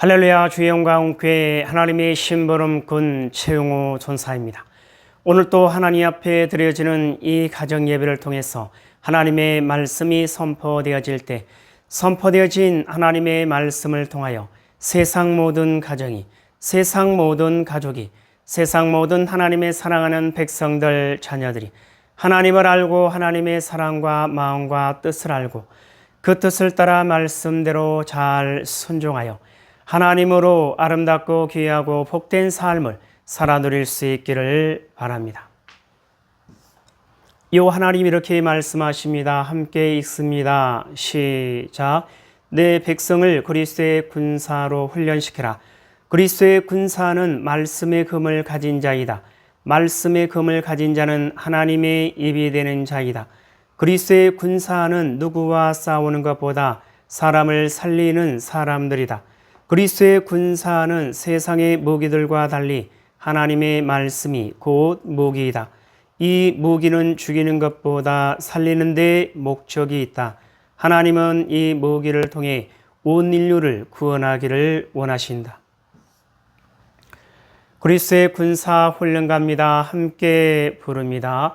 할렐루야. 주의 영광 교회 하나님의 심부름꾼 최용호 전사입니다. 오늘 또 하나님 앞에 드려지는 이 가정 예배를 통해서 하나님의 말씀이 선포되어질 때 선포되어진 하나님의 말씀을 통하여 세상 모든 가정이, 세상 모든 가족이, 세상 모든 하나님의 사랑하는 백성들 자녀들이 하나님을 알고 하나님의 사랑과 마음과 뜻을 알고 그 뜻을 따라 말씀대로 잘 순종하여 하나님으로 아름답고 귀하고 복된 삶을 살아 누릴 수 있기를 바랍니다. 요 하나님 이렇게 말씀하십니다. 함께 읽습니다. 시작. 내 백성을 그리스도의 군사로 훈련시키라. 그리스도의 군사는 말씀의 금을 가진 자이다. 말씀의 금을 가진 자는 하나님의 입이 되는 자이다. 그리스도의 군사는 누구와 싸우는 것보다 사람을 살리는 사람들이다. 그리스도의 군사는 세상의 무기들과 달리 하나님의 말씀이 곧 무기이다. 이 무기는 죽이는 것보다 살리는 데 목적이 있다. 하나님은 이 무기를 통해 온 인류를 구원하기를 원하신다. 그리스도의 군사 훈련가입니다. 함께 부릅니다.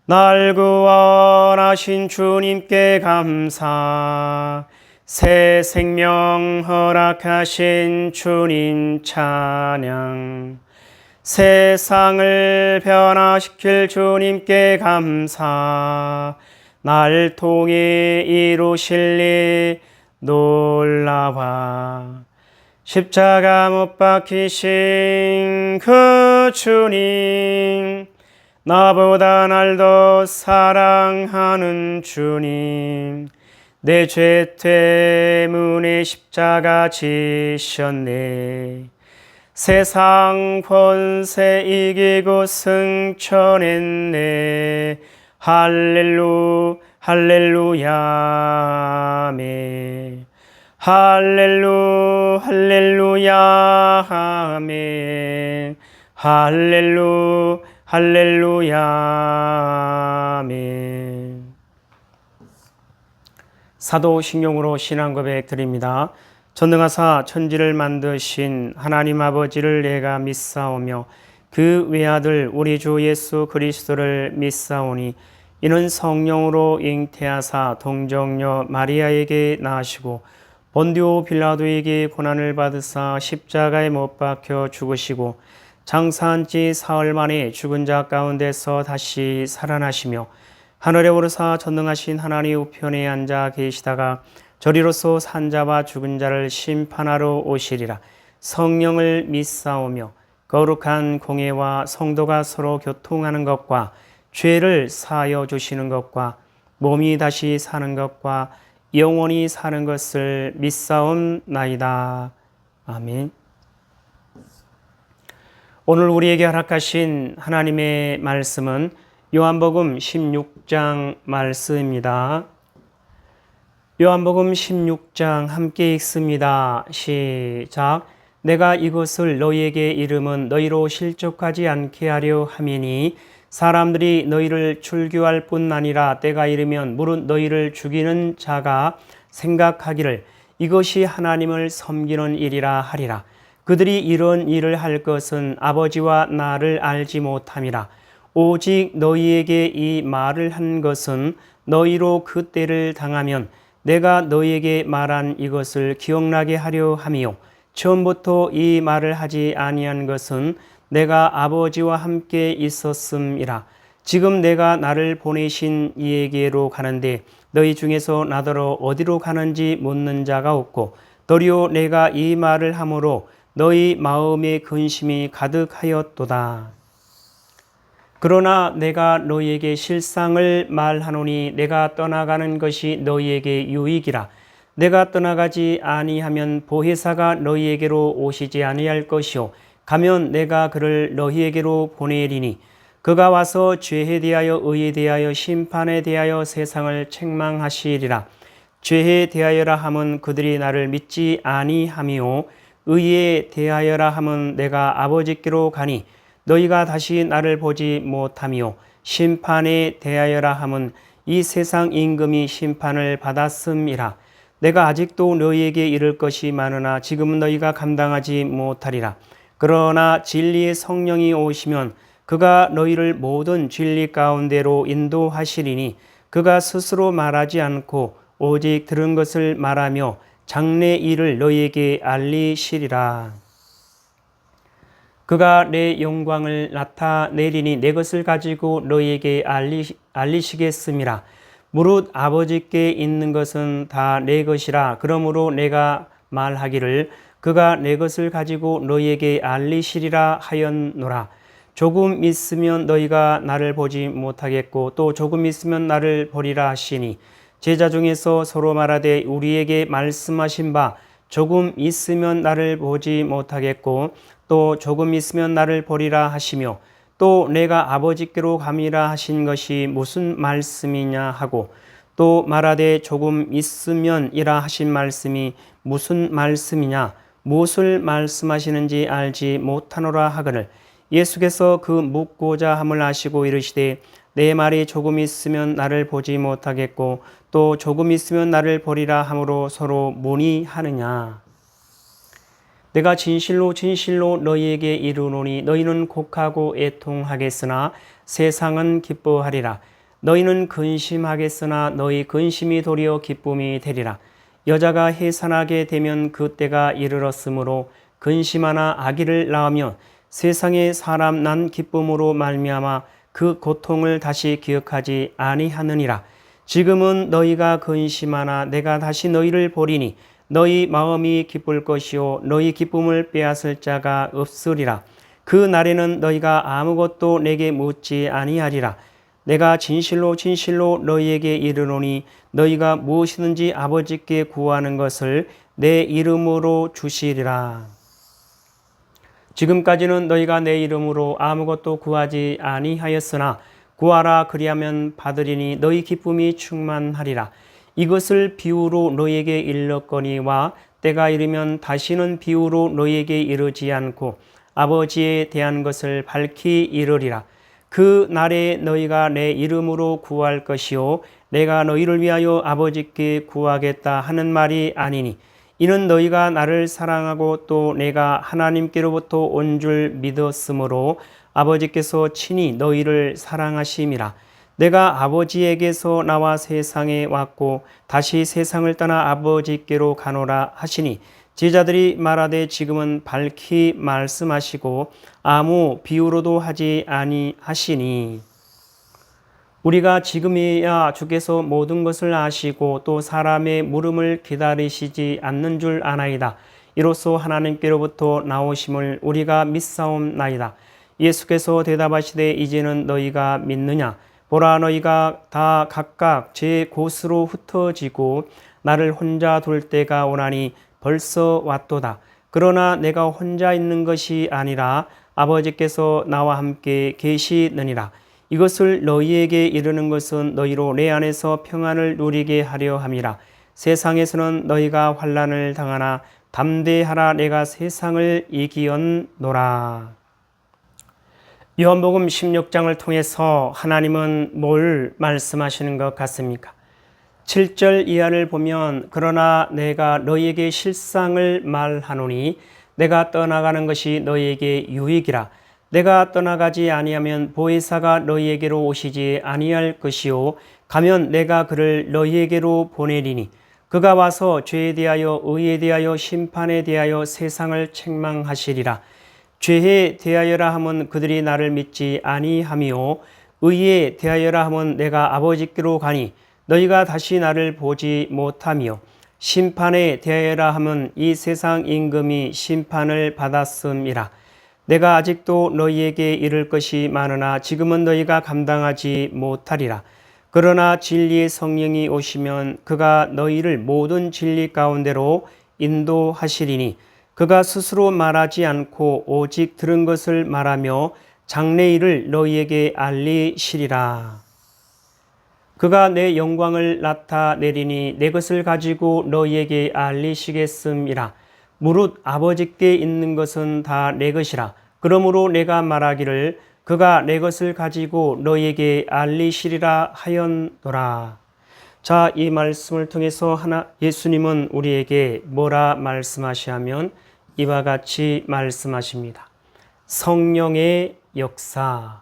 날 구원하신 주님께 감사. 새 생명 허락하신 주님 찬양. 세상을 변화시킬 주님께 감사. 날 통해 이루실 일 놀라와. 십자가 못 박히신 그 주님, 나보다 날 더 사랑하는 주님, 내 죄 때문에 십자가 지셨네. 세상 권세 이기고 승천했네. 할렐루야 아멘. 할렐루야 아멘. 할렐루야 아멘. 사도신경으로 신앙고백 드립니다. 전능하사 천지를 만드신 하나님 아버지를 내가 믿사오며 그 외아들 우리 주 예수 그리스도를 믿사오니 이는 성령으로 잉태하사 동정녀 마리아에게 나시고 본디오 빌라도에게 고난을 받으사 십자가에 못 박혀 죽으시고 장사한 지 사흘 만에 죽은 자 가운데서 다시 살아나시며 하늘에 오르사 전능하신 하나님 우편에 앉아 계시다가 저리로서 산 자와 죽은 자를 심판하러 오시리라. 성령을 믿사오며 거룩한 공예와 성도가 서로 교통하는 것과 죄를 사하여 주시는 것과 몸이 다시 사는 것과 영원히 사는 것을 믿사옵나이다. 아멘. 오늘 우리에게 허락하신 하나님의 말씀은 요한복음 16장 말씀입니다. 요한복음 16장 함께 읽습니다. 시작. 내가 이것을 너희에게 이름은 너희로 실족하지 않게 하려 함이니 사람들이 너희를 출교할 뿐 아니라 때가 이르면 무릇 너희를 죽이는 자가 생각하기를 이것이 하나님을 섬기는 일이라 하리라. 그들이 이런 일을 할 것은 아버지와 나를 알지 못함이라. 오직 너희에게 이 말을 한 것은 너희로 그 때를 당하면 내가 너희에게 말한 이것을 기억나게 하려 함이요. 처음부터 이 말을 하지 아니한 것은 내가 아버지와 함께 있었음이라. 지금 내가 나를 보내신 이에게로 가는데 너희 중에서 나더러 어디로 가는지 묻는 자가 없고 도리어 내가 이 말을 함으로 너희 마음에 근심이 가득하였도다. 그러나 내가 너희에게 실상을 말하노니 내가 떠나가는 것이 너희에게 유익이라. 내가 떠나가지 아니하면 보혜사가 너희에게로 오시지 아니할 것이요 가면 내가 그를 너희에게로 보내리니 그가 와서 죄에 대하여 의에 대하여 심판에 대하여 세상을 책망하시리라. 죄에 대하여라 함은 그들이 나를 믿지 아니함이요 의에 대하여라 함은 내가 아버지께로 가니 너희가 다시 나를 보지 못하며 심판에 대하여라 함은 이 세상 임금이 심판을 받았음이라. 내가 아직도 너희에게 이를 것이 많으나 지금은 너희가 감당하지 못하리라. 그러나 진리의 성령이 오시면 그가 너희를 모든 진리 가운데로 인도하시리니 그가 스스로 말하지 않고 오직 들은 것을 말하며 장래 일을 너희에게 알리시리라. 그가 내 영광을 나타내리니 내 것을 가지고 너희에게 알리시겠음이라. 무릇 아버지께 있는 것은 다 내 것이라. 그러므로 내가 말하기를 그가 내 것을 가지고 너희에게 알리시리라 하였노라. 조금 있으면 너희가 나를 보지 못하겠고 또 조금 있으면 나를 보리라 하시니 제자 중에서 서로 말하되 우리에게 말씀하신 바 조금 있으면 나를 보지 못하겠고 또 조금 있으면 나를 보리라 하시며 또 내가 아버지께로 감이라 하신 것이 무슨 말씀이냐 하고 또 말하되 조금 있으면이라 하신 말씀이 무슨 말씀이냐 무엇을 말씀하시는지 알지 못하노라 하거늘 예수께서 그 묻고자 함을 아시고 이르시되 내 말이 조금 있으면 나를 보지 못하겠고 또 조금 있으면 나를 보리라 함으로 서로 문의하느냐. 내가 진실로 진실로 너희에게 이르노니 너희는 곡하고 애통하겠으나 세상은 기뻐하리라. 너희는 근심하겠으나 너희 근심이 도리어 기쁨이 되리라. 여자가 해산하게 되면 그때가 이르렀으므로 근심하나 아기를 낳으면 세상에 사람 난 기쁨으로 말미암아 그 고통을 다시 기억하지 아니하느니라. 지금은 너희가 근심하나 내가 다시 너희를 보리니 너희 마음이 기쁠 것이요 너희 기쁨을 빼앗을 자가 없으리라. 그 날에는 너희가 아무것도 내게 묻지 아니하리라. 내가 진실로 진실로 너희에게 이르노니 너희가 무엇이든지 아버지께 구하는 것을 내 이름으로 주시리라. 지금까지는 너희가 내 이름으로 아무것도 구하지 아니하였으나 구하라 그리하면 받으리니 너희 기쁨이 충만하리라. 이것을 비유로 너희에게 일렀거니와 때가 이르면 다시는 비유로 너희에게 이르지 않고 아버지에 대한 것을 밝히 이르리라. 그 날에 너희가 내 이름으로 구할 것이요 내가 너희를 위하여 아버지께 구하겠다 하는 말이 아니니 이는 너희가 나를 사랑하고 또 내가 하나님께로부터 온 줄 믿었으므로 아버지께서 친히 너희를 사랑하심이라. 내가 아버지에게서 나와 세상에 왔고 다시 세상을 떠나 아버지께로 가노라 하시니 제자들이 말하되 지금은 밝히 말씀하시고 아무 비유로도 하지 아니하시니 우리가 지금이야 주께서 모든 것을 아시고 또 사람의 물음을 기다리시지 않는 줄 아나이다. 이로써 하나님께로부터 나오심을 우리가 믿사옵나이다. 예수께서 대답하시되 이제는 너희가 믿느냐? 보라 너희가 다 각각 제 곳으로 흩어지고 나를 혼자 둘 때가 오나니 벌써 왔도다. 그러나 내가 혼자 있는 것이 아니라 아버지께서 나와 함께 계시느니라. 이것을 너희에게 이르는 것은 너희로 내 안에서 평안을 누리게 하려 함이라. 세상에서는 너희가 환난을 당하나 담대하라 내가 세상을 이기었노라. 요한복음 16장을 통해서 하나님은 뭘 말씀하시는 것 같습니까? 7절 이하를 보면 그러나 내가 너희에게 실상을 말하노니 내가 떠나가는 것이 너희에게 유익이라. 내가 떠나가지 아니하면 보혜사가 너희에게로 오시지 아니할 것이요 가면 내가 그를 너희에게로 보내리니 그가 와서 죄에 대하여 의에 대하여 심판에 대하여 세상을 책망하시리라. 죄에 대하여라 함은 그들이 나를 믿지 아니하며 의에 대하여라 함은 내가 아버지께로 가니 너희가 다시 나를 보지 못하며 심판에 대하여라 함은 이 세상 임금이 심판을 받았음이라. 내가 아직도 너희에게 이를 것이 많으나 지금은 너희가 감당하지 못하리라. 그러나 진리의 성령이 오시면 그가 너희를 모든 진리 가운데로 인도하시리니 그가 스스로 말하지 않고 오직 들은 것을 말하며 장래 일을 너희에게 알리시리라. 그가 내 영광을 나타내리니 내 것을 가지고 너희에게 알리시겠음이라. 무릇 아버지께 있는 것은 다 내 것이라. 그러므로 내가 말하기를 그가 내 것을 가지고 너희에게 알리시리라 하였노라. 자, 이 말씀을 통해서 예수님은 우리에게 뭐라 말씀하시냐면 이와 같이 말씀하십니다. 성령의 역사.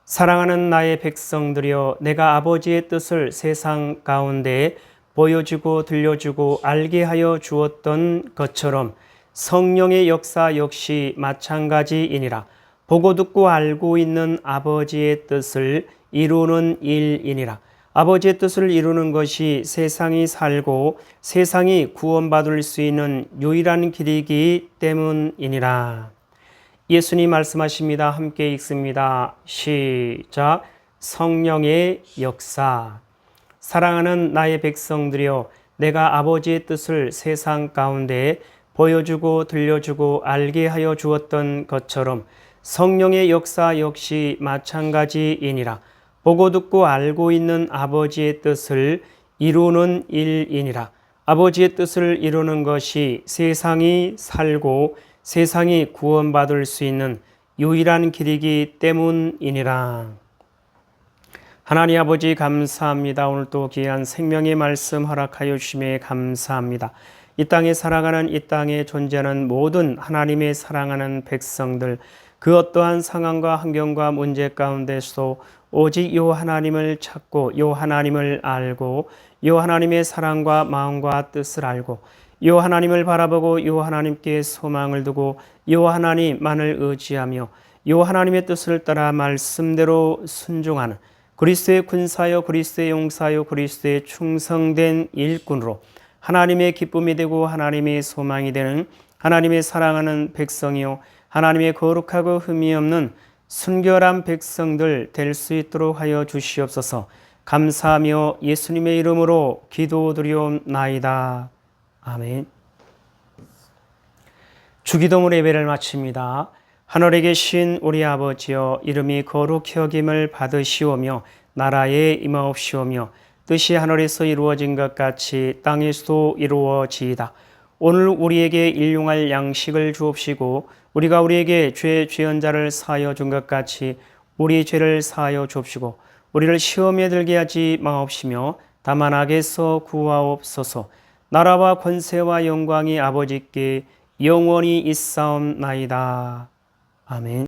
사랑하는 나의 백성들이여, 내가 아버지의 뜻을 세상 가운데 보여주고 들려주고 알게 하여 주었던 것처럼 성령의 역사 역시 마찬가지이니라. 보고 듣고 알고 있는 아버지의 뜻을 이루는 일이니라. 아버지의 뜻을 이루는 것이 세상이 살고 세상이 구원받을 수 있는 유일한 길이기 때문이니라. 예수님 말씀하십니다. 함께 읽습니다. 시작. 성령의 역사. 사랑하는 나의 백성들이여, 내가 아버지의 뜻을 세상 가운데 보여주고 들려주고 알게 하여 주었던 것처럼 성령의 역사 역시 마찬가지이니라. 보고 듣고 알고 있는 아버지의 뜻을 이루는 일이니라. 아버지의 뜻을 이루는 것이 세상이 살고 세상이 구원받을 수 있는 유일한 길이기 때문이니라. 하나님 아버지 감사합니다. 오늘 또 귀한 생명의 말씀 허락하여 주심에 감사합니다. 이 땅에 살아가는, 이 땅에 존재하는 모든 하나님의 사랑하는 백성들, 그 어떠한 상황과 환경과 문제 가운데서도 오직 요 하나님을 찾고 요 하나님을 알고 요 하나님의 사랑과 마음과 뜻을 알고 요 하나님을 바라보고 요 하나님께 소망을 두고 요 하나님만을 의지하며 요 하나님의 뜻을 따라 말씀대로 순종하는 그리스도의 군사요, 그리스도의 용사요, 그리스도의 충성된 일꾼으로 하나님의 기쁨이 되고 하나님의 소망이 되는 하나님의 사랑하는 백성이요, 하나님의 거룩하고 흠이 없는 순결한 백성들 될 수 있도록 하여 주시옵소서. 감사하며 예수님의 이름으로 기도드리옵나이다. 아멘. 주기도문 예배를 마칩니다. 하늘에 계신 우리 아버지여, 이름이 거룩히 여김을 받으시오며 나라에 임하옵시오며 뜻이 하늘에서 이루어진 것 같이 땅에서도 이루어지이다. 오늘 우리에게 일용할 양식을 주옵시고 우리가 우리에게 죄한 자를 사하여 준 것 같이 우리 죄를 사하여 주옵시고 우리를 시험에 들게 하지 마옵시며 다만 악에서 구하옵소서. 나라와 권세와 영광이 아버지께 영원히 있사옵나이다. 아멘.